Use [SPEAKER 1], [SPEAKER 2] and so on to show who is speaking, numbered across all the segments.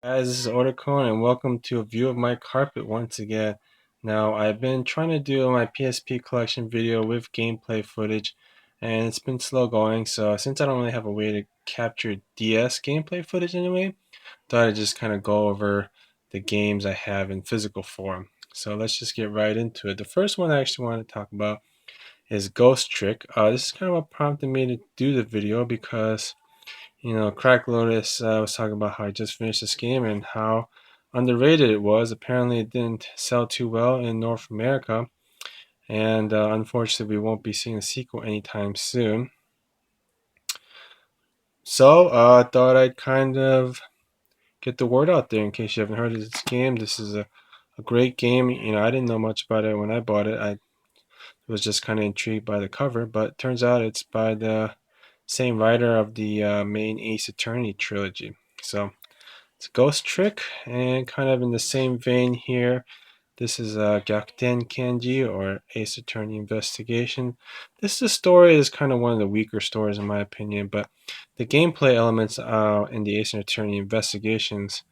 [SPEAKER 1] Guys, this is Otacon and welcome to a view of my carpet once again. Now, I've been trying to do my PSP collection video with gameplay footage and it's been slow going, so since I don't really have a way to capture DS gameplay footage anyway, thought I'd just kind of go over the games I have in physical form. So let's just get right into it. The first one I actually want to talk about is Ghost Trick. This is kind of what prompted me to do the video because Crack Lotus was talking about how I just finished this game and how underrated it was. Apparently, it didn't sell too well in North America, and unfortunately, we won't be seeing a sequel anytime soon. So, I thought I'd kind of get the word out there in case you haven't heard of this game. This is a great game. I didn't know much about it when I bought it. I was just kind of intrigued by the cover, but turns out it's by the same writer of the main Ace Attorney trilogy. So, it's Ghost Trick, and kind of in the same vein here, this is Gyakuten Kenji, or Ace Attorney Investigation. This story is kind of one of the weaker stories in my opinion, but the gameplay elements in the Ace Attorney Investigations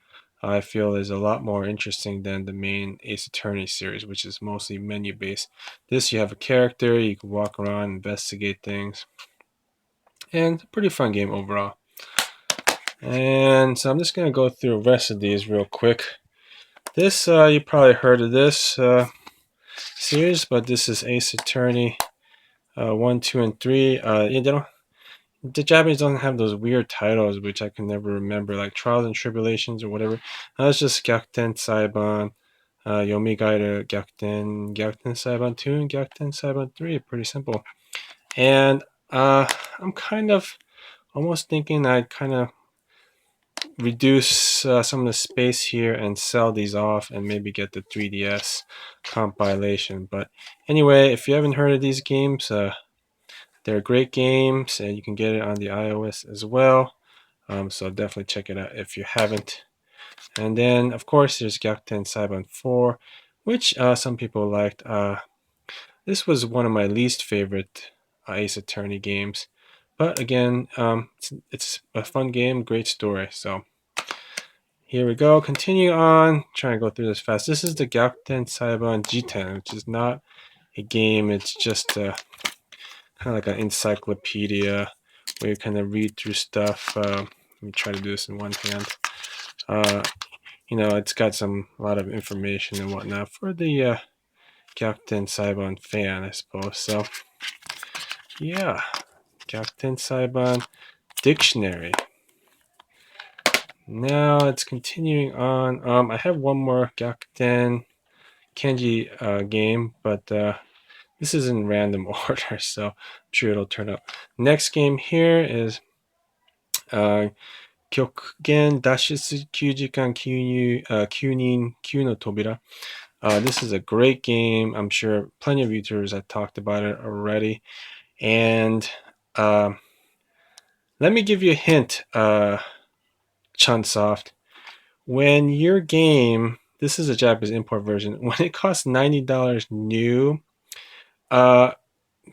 [SPEAKER 1] I feel is a lot more interesting than the main Ace Attorney series, which is mostly menu based. This, you have a character, you can walk around, investigate things, and it's a pretty fun game overall. And so I'm just going to go through the rest of these real quick. This, you probably heard of this series, but this is Ace Attorney 1, 2, and 3. The Japanese don't have those weird titles, which I can never remember, like Trials and Tribulations or whatever. That's just Gyakuten Saiban, Yomigaira Gyakuten, Gyakuten Saiban 2, and Gyakuten Saiban 3. Pretty simple. And I'm kind of almost thinking I'd kind of reduce some of the space here and sell these off and maybe get the 3DS compilation. But anyway, if you haven't heard of these games, they're great games and you can get it on the iOS as well. So definitely check it out if you haven't. And then, of course, there's Gyakuten Saiban 4, which some people liked. This was one of my least favorite Ace Attorney games. But again, it's a fun game, great story. So here we go. Continue on. Trying to go through this fast. This is the Gyakuten Saiban Jiten, which is not a game. It's just kind of like an encyclopedia where you kind of read through stuff. Let me try to do this in one hand. It's got a lot of information and whatnot for the Gyakuten Saiban fan, I suppose. So, yeah, Gyakuten Saiban Dictionary. Now it's continuing on. I have one more Gyakuten Kenji game, but this is in random order, so I'm sure it'll turn up. Next game here is Kyokgen Dashitsu Kyujikan Kyunin Kyu no Tobira. This is a great game. I'm sure plenty of YouTubers have talked about it already. And let me give you a hint, Chunsoft. When your game, this is a Japanese import version, when it costs $90 new,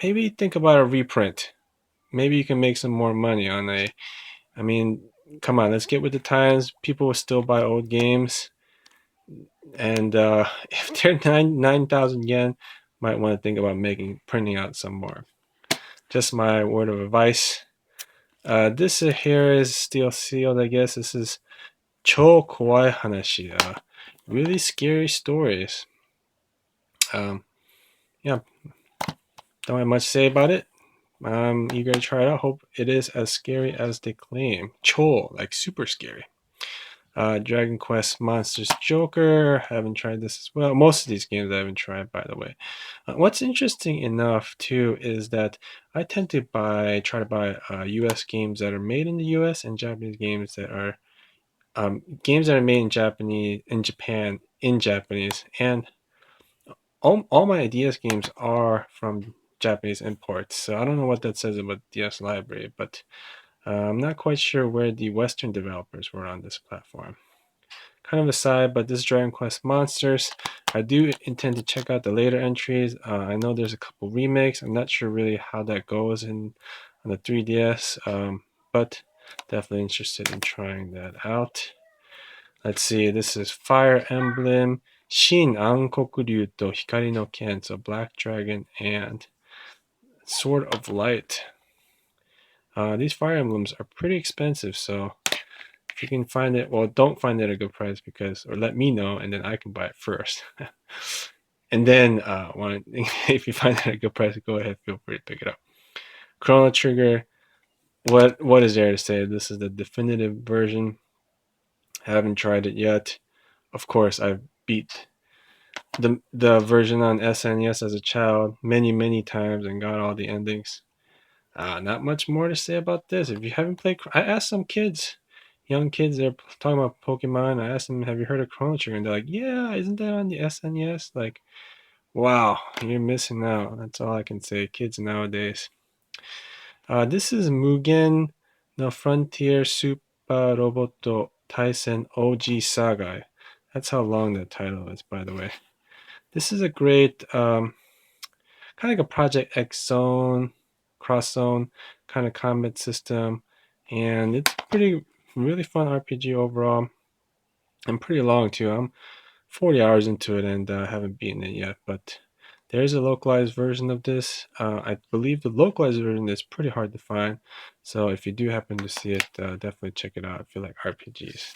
[SPEAKER 1] maybe think about a reprint. Maybe you can make some more money on I mean, come on, let's get with the times. People will still buy old games. And if they're 9,000 yen, might want to think about printing out some more. Just my word of advice. This here is still sealed, I guess. This is Chou Kawaii Hanashi. Really scary stories. Yeah, don't have much to say about it. I'm eager to try it out. Hope it is as scary as they claim. Chou, like super scary. Dragon Quest Monsters Joker. Haven't tried this as well. Most of these games I haven't tried, by the way. What's interesting enough too is that I tend to try to buy U.S. games that are made in the U.S. and Japanese games that are made in Japan in Japanese. And all my DS games are from Japanese imports. So I don't know what that says about DS Library, but I'm not quite sure where the Western developers were on this platform. Kind of aside, but this Dragon Quest Monsters, I do intend to check out the later entries. I know there's a couple remakes. I'm not sure really how that goes on the 3DS, but definitely interested in trying that out. Let's see, this is Fire Emblem, Shin Ankokuryu to Hikari no Ken, so Black Dragon and Sword of Light. These Fire Emblems are pretty expensive, so if you can find it, well, don't find it at a good price or let me know, and then I can buy it first. And then, if you find it at a good price, go ahead, feel free to pick it up. Chrono Trigger, what is there to say? This is the definitive version. I haven't tried it yet. Of course, I've beat the version on SNES as a child many times and got all the endings. Not much more to say about this. If you haven't played, I asked some kids, young kids, they're talking about Pokemon. I asked them, "Have you heard of Chrono Trigger?" And they're like, "Yeah, isn't that on the SNES?" Like, wow, you're missing out. That's all I can say. Kids nowadays. This is Mugen no Frontier Super Roboto Taisen OG Saga. That's how long the title is, by the way. This is a great, kind of like a Project X Zone, Cross Zone kind of combat system, and it's really fun RPG overall, and pretty long too. I'm 40 hours into it and haven't beaten it yet, but there is a localized version of this. I believe the localized version is pretty hard to find, so if you do happen to see it, definitely check it out if you like RPGs.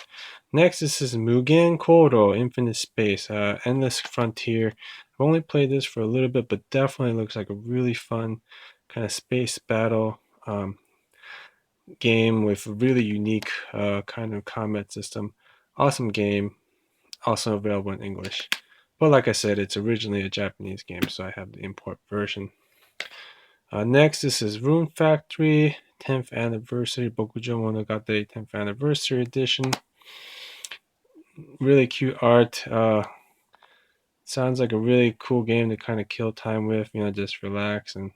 [SPEAKER 1] Next, this is Mugen Koro Infinite Space, Endless Frontier. I've only played this for a little bit, but definitely looks like a really fun kind of space battle game with a really unique kind of combat system. Awesome game, also available in English. But like I said, it's originally a Japanese game, so I have the import version. Next, this is Rune Factory 10th Anniversary Bokujo Monogatari 10th Anniversary Edition. Really cute art. Sounds like a really cool game to kind of kill time with, just relax and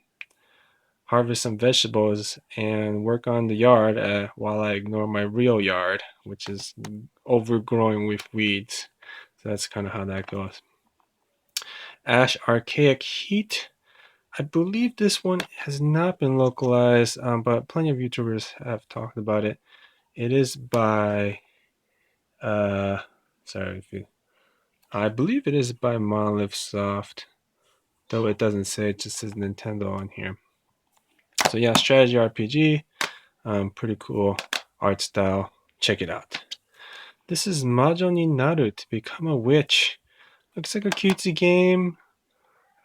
[SPEAKER 1] harvest some vegetables and work on the yard while I ignore my real yard, which is overgrowing with weeds. So that's kind of how that goes. Ash Archaic Heat. I believe this one has not been localized, but plenty of YouTubers have talked about it. It is by, I believe it is by Monolith Soft, though it doesn't say, it just says Nintendo on here. So yeah, strategy RPG, pretty cool art style. Check it out. This is Majo ni Naru to Become a Witch. Looks like a cutesy game.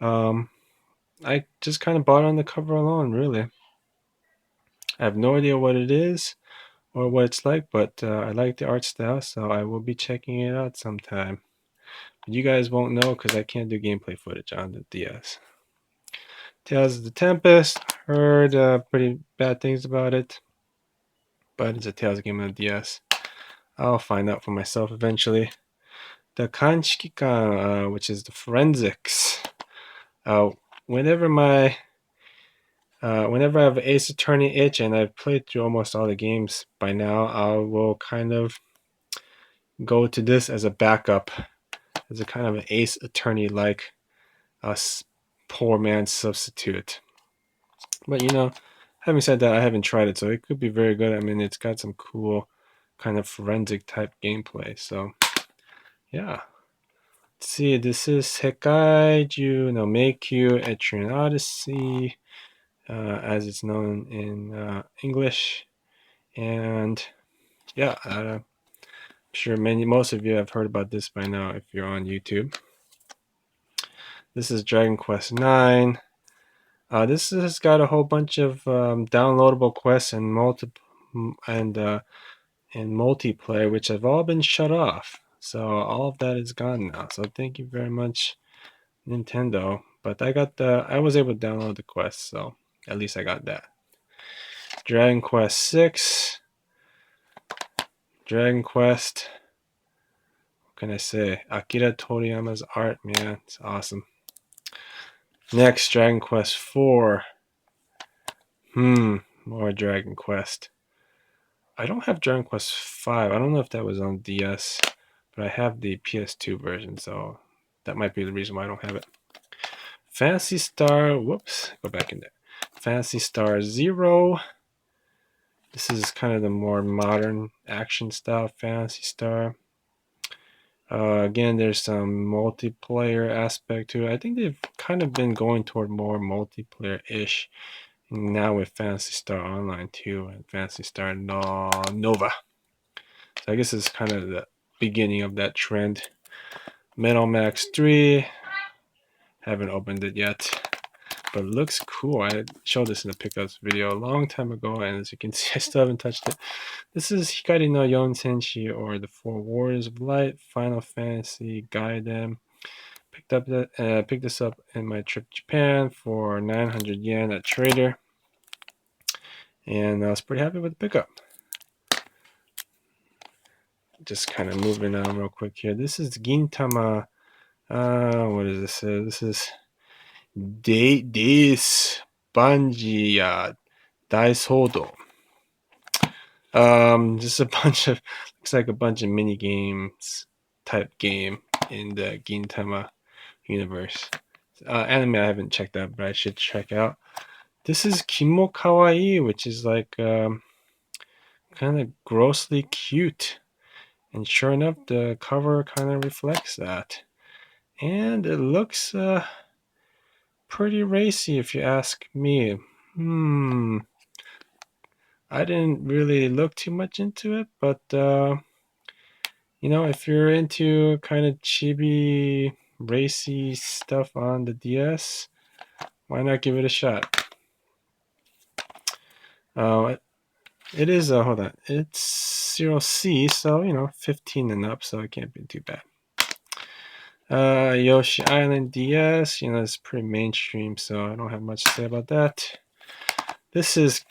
[SPEAKER 1] I just kind of bought on the cover alone, really. I have no idea what it is or what it's like, but I like the art style, so I will be checking it out sometime. But you guys won't know because I can't do gameplay footage on the DS. Tales of the Tempest. Heard pretty bad things about it, but it's a Tales game on the DS. I'll find out for myself eventually. The Kanshikikan, which is the forensics. Whenever I have Ace Attorney itch, and I've played through almost all the games by now, I will kind of go to this as a backup, as a kind of an Ace Attorney like poor man's substitute. But having said that, I haven't tried it, so it could be very good. I mean, it's got some cool kind of forensic type gameplay. So yeah. Let's see, this is Sekaiju no Meikyu Etrian Odyssey, as it's known in English. And yeah, I'm sure most of you have heard about this by now if you're on YouTube. This is Dragon Quest IX. This has got a whole bunch of downloadable quests and multiplayer, which have all been shut off. So all of that is gone now. So thank you very much, Nintendo. But I was able to download the quest, so at least I got that. Dragon Quest VI. Dragon Quest. What can I say? Akira Toriyama's art, man, it's awesome. Next, Dragon Quest IV. More Dragon Quest. I don't have Dragon Quest V. I don't know if that was on DS, but I have the PS2 version, so that might be the reason why I don't have it. Phantasy Star, whoops, go back in there. Phantasy Star Zero. This is kind of the more modern action style Phantasy Star. Again, there's some multiplayer aspect to it. I think they've kind of been going toward more multiplayer-ish now with Phantasy Star Online 2 and Phantasy Star Nova. So I guess it's kind of the beginning of that trend. Metal Max 3, haven't opened it yet, but it looks cool. I showed this in the pickups video a long time ago, and as you can see, I still haven't touched it. This is Hikari no Yonsenshi, or the Four Warriors of Light, Final Fantasy Gaiden. Picked this up in my trip to Japan for 900 yen at Trader, and I was pretty happy with the pickup. Just kind of moving on real quick here. This is Gintama. What is this? This is Deis Banji Daisodo. Just a bunch of, looks like a bunch of mini games type game in the Gintama universe. Anime I haven't checked out, but I should check out. This is Kimo Kawaii, which is like kind of grossly cute. And sure enough, the cover kind of reflects that. And it looks pretty racy if you ask me. I didn't really look too much into it, but you know, if you're into kind of chibi, racy stuff on the DS, why not give it a shot? It is, hold on, it's 0C, so, you know, 15 and up, so it can't be too bad. Yoshi Island DS, you know, it's pretty mainstream, so I don't have much to say about that. This is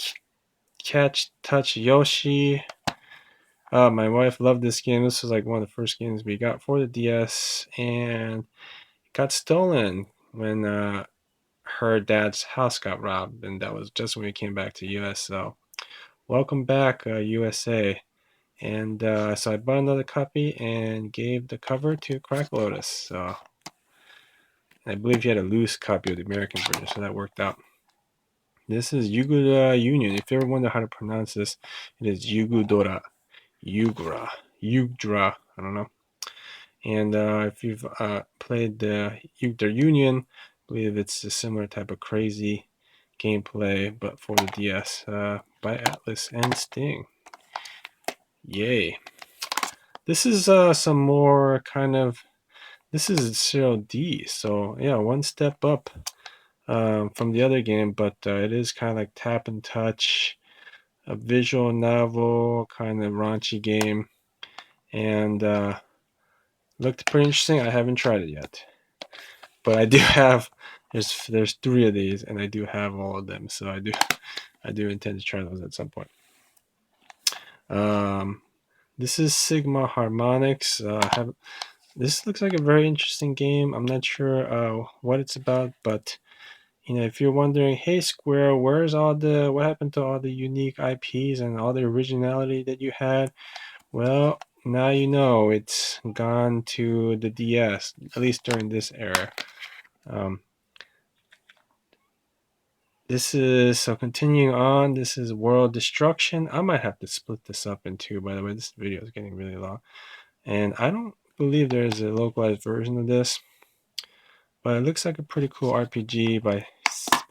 [SPEAKER 1] Catch Touch Yoshi. My wife loved this game. This was like one of the first games we got for the DS, and it got stolen when her dad's house got robbed, and that was just when we came back to US. So welcome back, USA. And so I bought another copy and gave the cover to Crack Lotus. So I believe he had a loose copy of the American version, so that worked out. This is Yugura Union. If you ever wonder how to pronounce this, it is Yugudora. Yugdra, I don't know. And if you've played the Yugdra Union, I believe it's a similar type of crazy gameplay, but for the DS, by Atlas and Sting. Yay. This is some more kind of, this is 0D, so yeah, one step up from the other game, but it is kind of like tap and touch, a visual novel, kind of raunchy game, and looked pretty interesting. I haven't tried it yet, but I do have, there's 3 of these, and I do have all of them, so I do intend to try those at some point. This is Sigma Harmonics. This looks like a very interesting game. I'm not sure what it's about, but you know, if you're wondering, hey Square, what happened to all the unique IPs and all the originality that you had? Well, now you know it's gone to the DS, at least during this era. This is, so continuing on, this is World Destruction. I might have to split this up in 2, by the way. This video is getting really long. And I don't believe there's a localized version of this, but it looks like a pretty cool RPG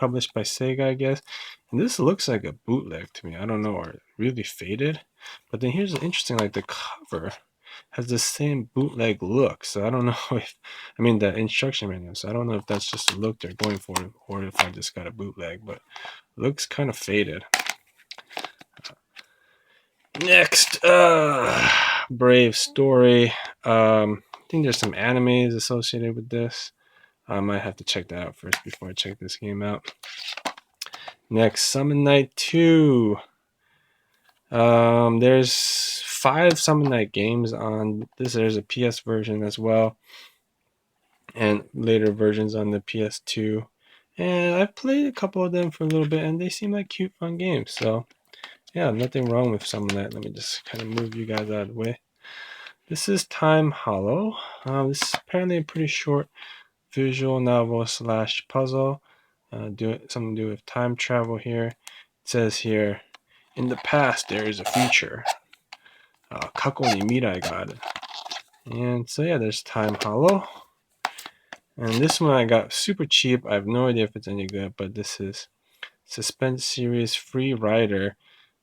[SPEAKER 1] published by Sega, I guess. And this looks like a bootleg to me. I don't know, or really faded. But then here's the interesting, like the cover has the same bootleg look. So I don't know if, I mean the instruction manual, so I don't know if that's just the look they're going for, or if I just got a bootleg, but it looks kind of faded. Next, Brave Story. I think there's some animes associated with this. I might have to check that out first before I check this game out. Next, Summon Night 2. There's 5 Summon Night games on this. There's a PS version as well, and later versions on the PS2. And I've played a couple of them for a little bit, and they seem like cute, fun games. So, yeah, nothing wrong with Summon Night. Let me just kind of move you guys out of the way. This is Time Hollow. This is apparently a pretty short visual novel / puzzle. Something to do with time travel here. It says here, in the past there is a future. 過去に未来がある. And so yeah, there's Time Hollow. And this one I got super cheap. I have no idea if it's any good, but this is Suspense Series Free Rider.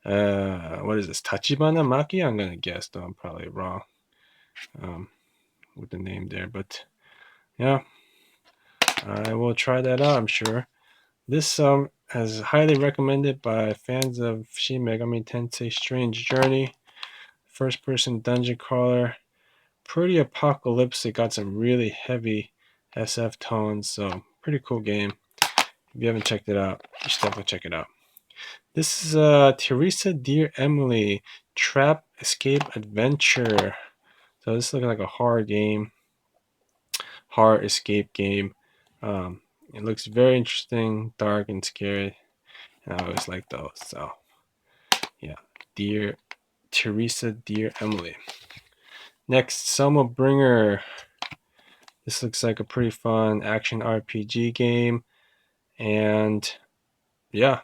[SPEAKER 1] What is this? Tachibana Maki? I'm gonna guess, though I'm probably wrong with the name there. But yeah, I will try that out, I'm sure. This is highly recommended by fans of Shin Megami Tensei Strange Journey. First-person dungeon crawler. Pretty apocalyptic. Got some really heavy SF tones. So pretty cool game. If you haven't checked it out, you should definitely check it out. This is Teresa Dear Emily Trap Escape Adventure. So this is looking like a horror escape game. It looks very interesting, dark and scary, and I always like those. So yeah, Dear Teresa Dear Emily. Next, Selma Bringer. This looks like a pretty fun action RPG game, and yeah,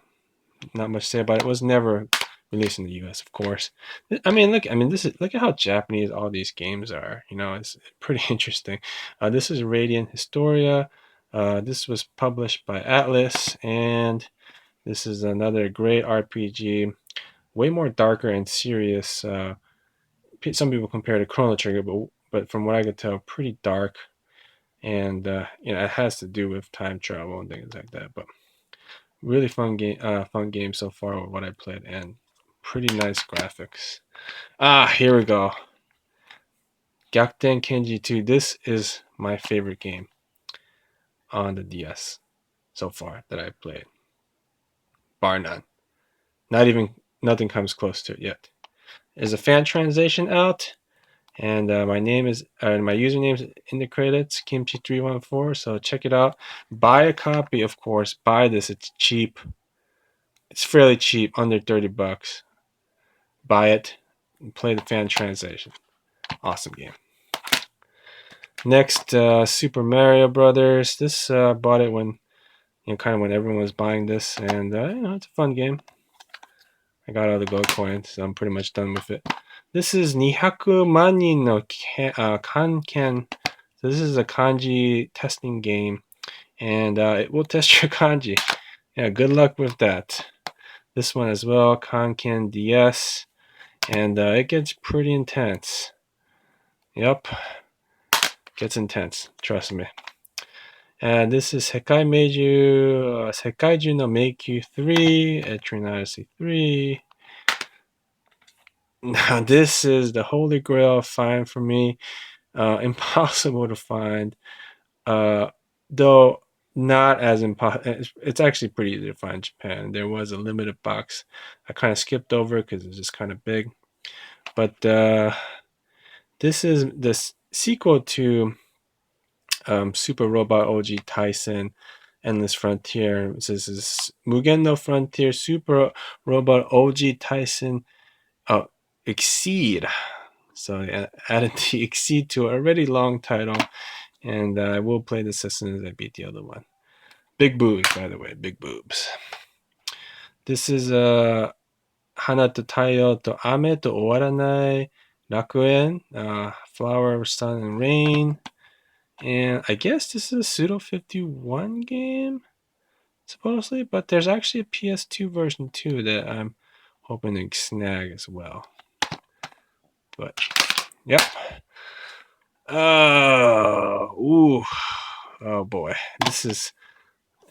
[SPEAKER 1] not much to say about it. It was never released in the U.S., of course. Look at how Japanese all these games are. It's pretty interesting. This is Radiant Historia. This was published by Atlas, and this is another great RPG. Way more darker and serious. Some people compare it to Chrono Trigger, but from what I could tell, pretty dark. And it has to do with time travel and things like that. But really fun game so far with what I played, and pretty nice graphics. Here we go. Gyakuten Kenji 2. This is my favorite game on the DS so far that I've played, bar none. Nothing comes close to it yet. There's a fan translation out, and my username is in the credits, Kimchi314. So check it out. Buy a copy, of course. Buy this. It's cheap. It's fairly cheap, under $30. Buy it and play the fan translation. Awesome game. Next, Super Mario Brothers. This bought it when when everyone was buying this, and it's a fun game. I got all the gold coins, so I'm pretty much done with it. This is 200 Manin no Kanken. So this is a kanji testing game, and it will test your kanji. Yeah, good luck with that. This one as well, Kanken DS, and it gets pretty intense. Yep, gets intense. Trust me. And this is Sekaiju no Meikyu 3, Etrian Odyssey 3. Now this is the holy grail find for me. Impossible to find. Though not as impossible. It's actually pretty easy to find in Japan. There was a limited box. I kind of skipped over because it's just kind of big. But this is the sequel to Super Robot OG Tyson Endless Frontier. This is Mugen no Frontier Super Robot OG Tyson Exceed. So I added the Exceed to an already long title, and I will play this as soon as I beat the other one. Big boobs, by the way, big boobs. This is Hana to Taiyo to Ame to Owaranai Rakuen, Flower, Sun, and Rain. And I guess this is a Pseudo 51 game, supposedly, but there's actually a PS2 version too that I'm hoping to snag as well. But, yep. Oh boy. This is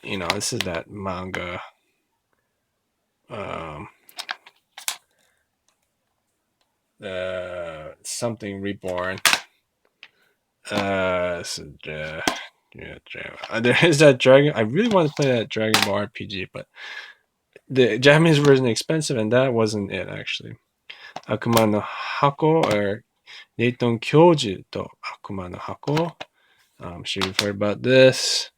[SPEAKER 1] that manga. Something Reborn. There is that Dragon. I really want to play that Dragon Ball RPG, but the Japanese version is expensive, and that wasn't it actually. Akuma no Hako, or Neiton Kyoju to Akuma no Hako. I'm sure you've heard about this.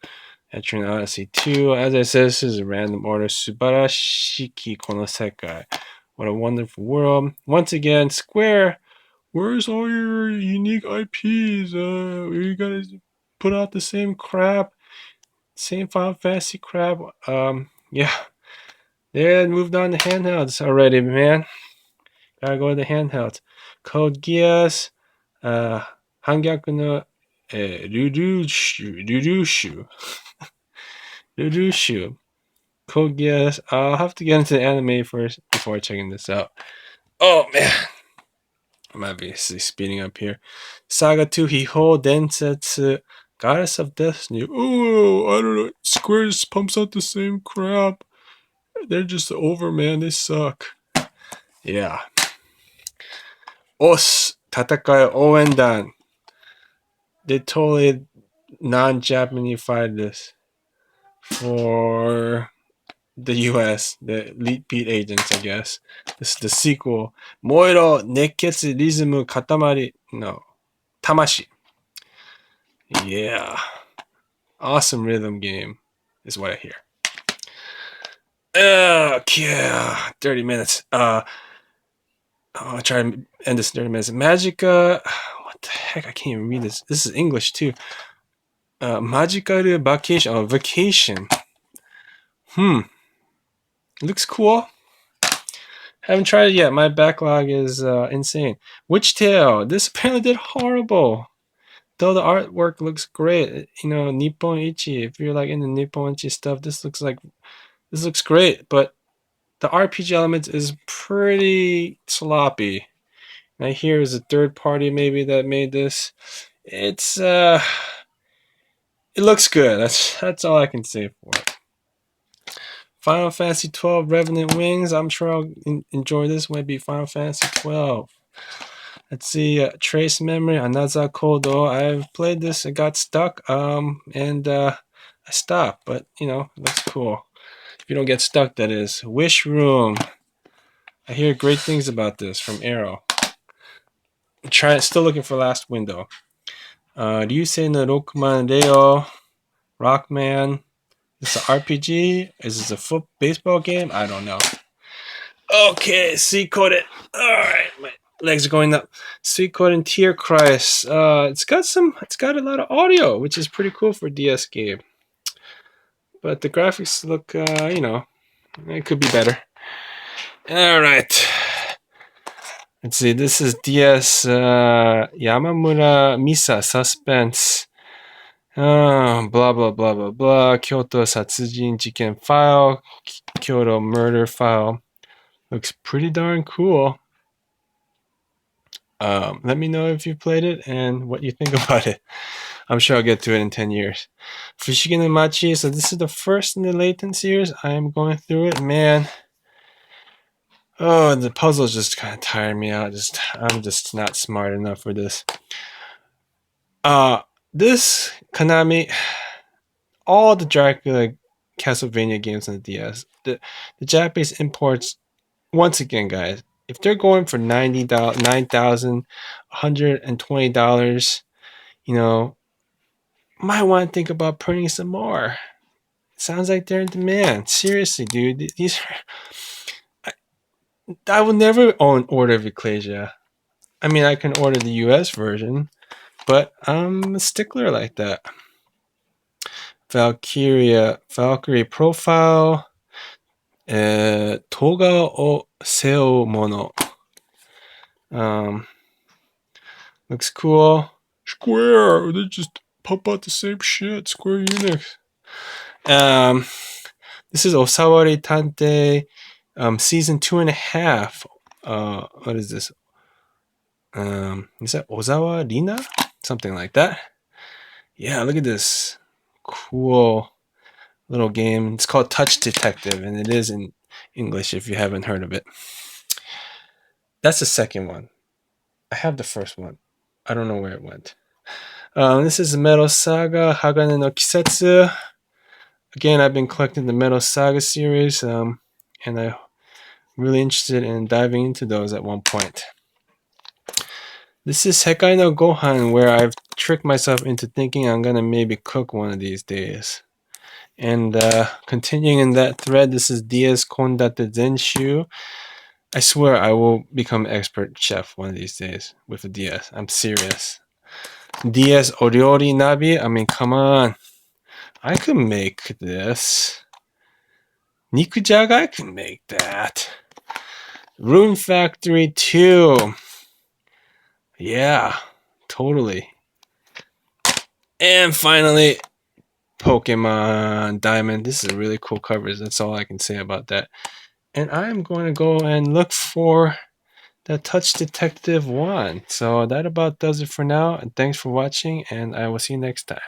[SPEAKER 1] Etrian Odyssey 2. As I said, this is a random order. Subarashiki kono sekai. What a wonderful world. Once again, Square, where's all your unique IPs? You gotta put out the same crap, same Final Fantasy crap. Yeah. They moved on to handhelds already, man. Gotta go to the handhelds. Code Geass, 反逆の、ルルーシュ、ルルーシュ、ルルーシュ。Code Geass. I'll have to get into the anime first before checking this out. Oh man, I'm obviously speeding up here. Saga 2 Hiho Densetsu Goddess of Destiny. Oh, I don't know. Square just pumps out the same crap. They're just over, man. They suck. Yeah. Os Tatakai Oendan. They totally non-Japanified this for the US, the Elite Beat Agents, I guess. This is the sequel. Moiro Nekketsu Rizumu Katamari. No. Tamashi. Yeah. Awesome rhythm game is what I hear. Okay. 30 minutes. I'll try to end this 30 minutes. Magica. What the heck? I can't even read this. This is English too. Magical Vacation. Oh, Vacation. Looks cool. Haven't tried it yet. My backlog is insane. Witch Tale. This apparently did horrible. Though the artwork looks great. You know, Nippon Ichi. If you're like into Nippon Ichi stuff, this looks great. But the RPG elements is pretty sloppy. And I hear it's a third party maybe that made this. It's it looks good. That's all I can say for it. Final Fantasy 12 Revenant Wings. I'm sure I'll enjoy this. Might be Final Fantasy 12. Let's see. Trace Memory, Another Kodo. I've played this. It got stuck. And I stopped. But you know, it looks cool. If you don't get stuck, that is. Wish Room. I hear great things about this from Arrow. Still looking for Last Window. Ryusei no Rokuman Reo. Rockman. Is this an RPG? Is this a baseball game? I don't know. Okay, Suikoden. Alright, my legs are going up. Suikoden Tear Christ. It's got a lot of audio, which is pretty cool for a DS game. But the graphics look, you know, it could be better. Alright. Let's see, this is DS Yamamura Misa Suspense. Blah, blah, blah, blah, blah. Kyoto Satsujin Jiken File. Kyoto Murder File. Looks pretty darn cool. Let me know if you played it and what you think about it. I'm sure I'll get to it in 10 years. Fushigi no Machi. So this is the first in the Layton series. I am going through it. Man. Oh, the puzzles just kind of tire me out. I'm just not smart enough for this. This Konami, all the Dracula Castlevania games on the DS, the Japanese imports, once again, guys, if they're going for $9,120, you know, might want to think about printing some more. It sounds like they're in demand. Seriously, dude, these are. I will never order Ecclesia. I mean, I can order the US version, but I'm a stickler like that. Valkyrie Profile, Toga o Seo Mono. Looks cool. Square, they just pump out the same shit. Square Enix. This is Osawari Tante, season 2.5. What is this? Is that Ozawa Rina? Something like that. Yeah, look at this cool little game. It's called Touch Detective, and it is in English if you haven't heard of it. That's the second one. I have the first one. I don't know where it went. This is Metal Saga Hagane no Kisetsu. Again, I've been collecting the Metal Saga series, and I'm really interested in diving into those at one point. This is Sekai no Gohan, where I've tricked myself into thinking I'm gonna maybe cook one of these days. And continuing in that thread, this is DS Kondate Zenshu. I swear I will become expert chef one of these days with a DS. I'm serious. DS Oriori Nabi? I mean, come on. I could make this. Nikujaga, I can make that. Rune Factory 2. Yeah, totally. And finally, Pokemon Diamond. This is really cool covers. That's all I can say about that. And I'm going to go and look for the Touch Detective one. So that about does it for now. And thanks for watching, and I will see you next time.